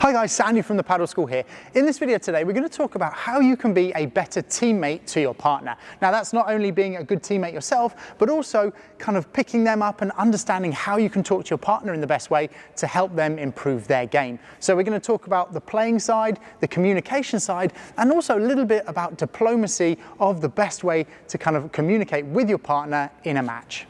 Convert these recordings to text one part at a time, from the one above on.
Hi guys, Sandy from the Paddle School here. In this video today, we're going to talk about how you can be a better teammate to your partner. Now that's not only being a good teammate yourself, but also kind of picking them up and understanding how you can talk to your partner in the best way to help them improve their game. So we're going to talk about the playing side, the communication side, and also a little bit about diplomacy of the best way to kind of communicate with your partner in a match.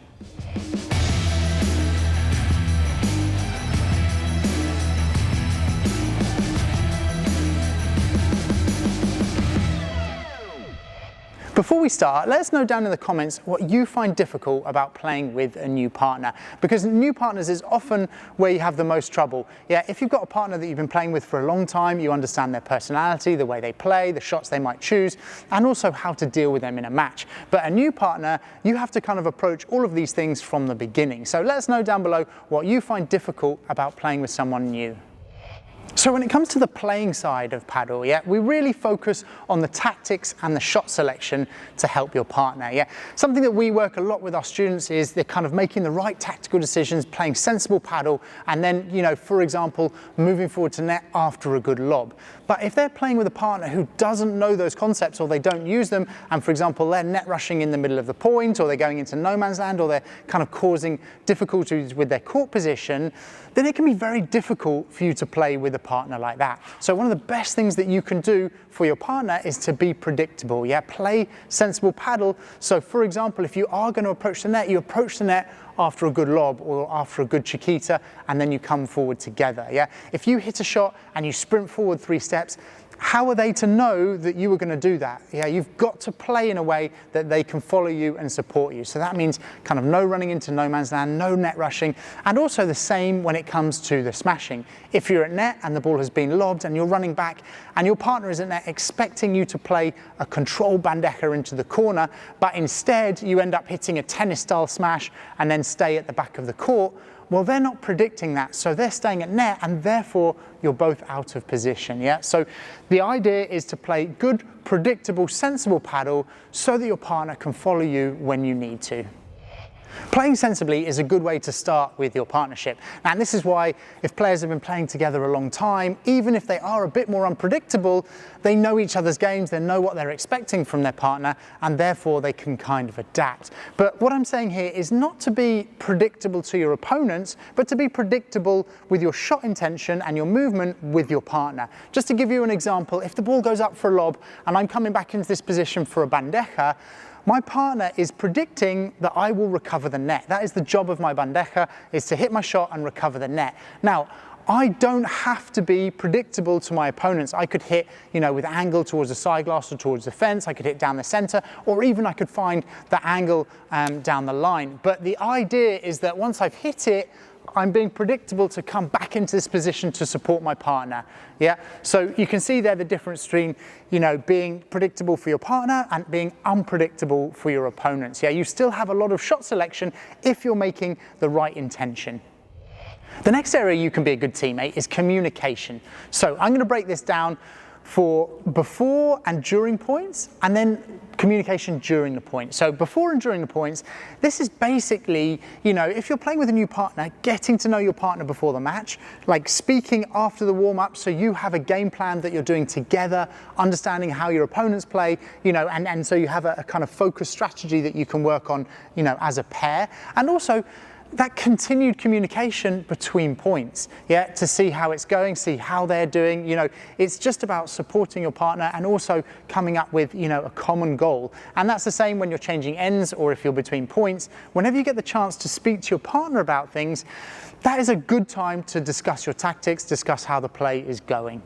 Before we start, let us know down in the comments what you find difficult about playing with a new partner, because new partners is often where you have the most trouble. Yeah, if you've got a partner that you've been playing with for a long time, you understand their personality, the way they play, the shots they might choose, and also how to deal with them in a match. But a new partner, you have to kind of approach all of these things from the beginning. So let us know down below what you find difficult about playing with someone new. So when it comes to the playing side of paddle, yeah, we really focus on the tactics and the shot selection to help your partner. Yeah, something that we work a lot with our students is they're kind of making the right tactical decisions, playing sensible paddle, and then, you know, for example, moving forward to net after a good lob. But if they're playing with a partner who doesn't know those concepts or they don't use them, and for example, they're net rushing in the middle of the point, or they're going into no man's land, or they're kind of causing difficulties with their court position, then it can be very difficult for you to play with a partner like that. So one of the best things that you can do for your partner is to be predictable. Yeah, play sensible paddle. So for example, if you are going to approach the net, you approach the net after a good lob or after a good chiquita, and then you come forward together. Yeah, if you hit a shot and you sprint forward 3 steps, how are they to know that you were going to do that? Yeah, you've got to play in a way that they can follow you and support you. So that means kind of no running into no man's land, no net rushing, and also the same when it comes to the smashing. If you're at net and the ball has been lobbed and you're running back and your partner is at net expecting you to play a controlled bandeja into the corner, but instead you end up hitting a tennis-style smash and then stay at the back of the court, well, they're not predicting that, so they're staying at net, and therefore you're both out of position. Yeah, so the idea is to play good, predictable, sensible paddle so that your partner can follow you when you need to. Playing sensibly is a good way to start with your partnership. And this is why if players have been playing together a long time, even if they are a bit more unpredictable, they know each other's games, they know what they're expecting from their partner, and therefore they can kind of adapt. But what I'm saying here is not to be predictable to your opponents, but to be predictable with your shot intention and your movement with your partner. Just to give you an example, if the ball goes up for a lob and I'm coming back into this position for a bandeja, my partner is predicting that I will recover the net. That is the job of my bandeja, is to hit my shot and recover the net. Now, I don't have to be predictable to my opponents. I could hit, you know, with angle towards the side glass or towards the fence. I could hit down the center, or even I could find the angle down the line. But the idea is that once I've hit it, I'm being predictable to come back into this position to support my partner. Yeah, so you can see there the difference between, you know, being predictable for your partner and being unpredictable for your opponents. Yeah, you still have a lot of shot selection if you're making the right intention. The next area you can be a good teammate is communication. So I'm going to break this down for before and during points, and then communication during the point. So before and during the points, this is basically, you know, if you're playing with a new partner, getting to know your partner before the match, like speaking after the warm-up so you have a game plan that you're doing together, understanding how your opponents play, you know, and so you have a kind of focused strategy that you can work on, you know, as a pair. And also that continued communication between points, yeah, to see how it's going, see how they're doing. You know, it's just about supporting your partner and also coming up with, you know, a common goal. And that's the same when you're changing ends or if you're between points. Whenever you get the chance to speak to your partner about things, that is a good time to discuss your tactics, discuss how the play is going.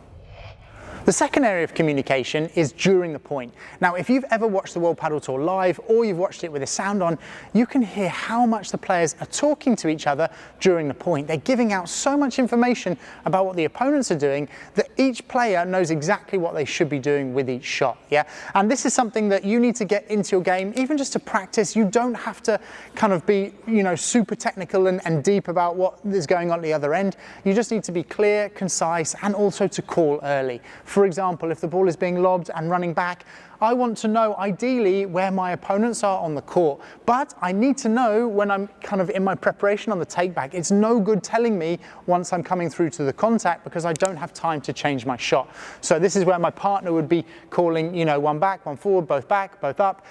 The second area of communication is during the point. Now, if you've ever watched the World Padel Tour live or you've watched it with a sound on, you can hear how much the players are talking to each other during the point. They're giving out so much information about what the opponents are doing that each player knows exactly what they should be doing with each shot. Yeah, and this is something that you need to get into your game, even just to practice. You don't have to kind of be, you know, super technical and deep about what is going on at the other end. You just need to be clear, concise, and also to call early. For example, if the ball is being lobbed and running back, I want to know ideally where my opponents are on the court, but I need to know when I'm kind of in my preparation on the take back. It's no good telling me once I'm coming through to the contact because I don't have time to change my shot. So this is where my partner would be calling, you know, one back, one forward, both back, both up.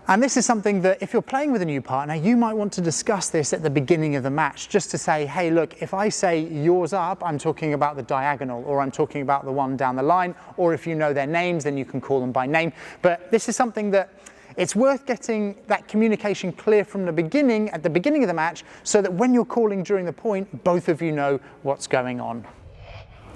And this is something that if you're playing with a new partner, you might want to discuss this at the beginning of the match, just to say, hey, look, if I say yours up, I'm talking about the diagonal, or I'm talking about the one down the line, or if you know their names, then you can call them by name. But this is something that it's worth getting that communication clear from the beginning, at the beginning of the match, so that when you're calling during the point, both of you know what's going on.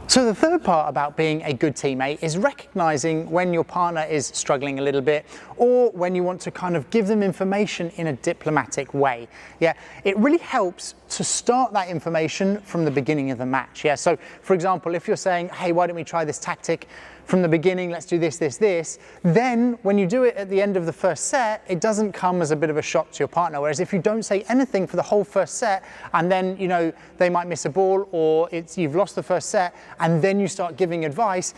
So the third part about being a good teammate is recognizing when your partner is struggling a little bit, or when you want to kind of give them information in a diplomatic way. Yeah, it really helps to start that information from the beginning of the match. Yeah, so for example, if you're saying, hey, why don't we try this tactic from the beginning, let's do this, this, this, then when you do it at the end of the first set, it doesn't come as a bit of a shock to your partner. Whereas if you don't say anything for the whole first set, and then, you know, they might miss a ball, or you've lost the first set, and then you start giving advice,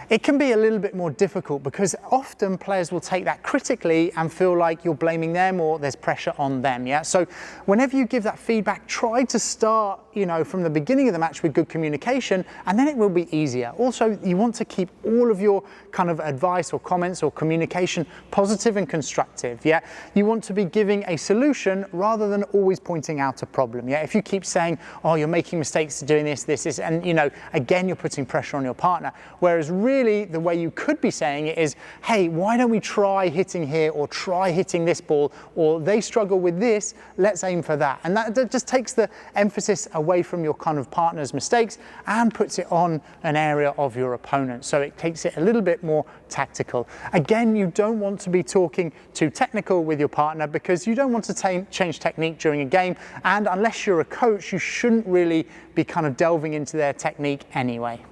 it can be a little bit more difficult because often players will take that critically and feel like you're blaming them or there's pressure on them. Yeah. So whenever you give that feedback, try to start, you know, from the beginning of the match with good communication, and then it will be easier. Also, you want to keep all of your kind of advice or comments or communication positive and constructive. Yeah. You want to be giving a solution rather than always pointing out a problem. Yeah. If you keep saying, oh, you're making mistakes doing this, and, you know, again, you're putting pressure on your partner. Whereas really the way you could be saying it is, hey, why don't we try hitting here, or try hitting this ball, or they struggle with this, let's aim for that. And that just takes the emphasis away from your kind of partner's mistakes and puts it on an area of your opponent. So it takes it a little bit more tactical. Again, you don't want to be talking too technical with your partner because you don't want to change technique during a game. And unless you're a coach, you shouldn't really be kind of delving into their technique anyway.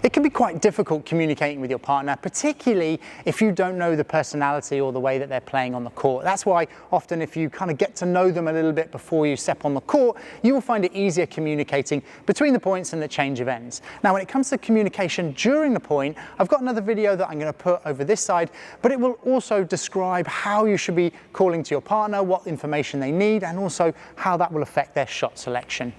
It can be quite difficult communicating with your partner, particularly if you don't know the personality or the way that they're playing on the court. That's why often if you kind of get to know them a little bit before you step on the court, you will find it easier communicating between the points and the change of ends. Now, when it comes to communication during the point, I've got another video that I'm going to put over this side, but it will also describe how you should be calling to your partner, what information they need, and also how that will affect their shot selection.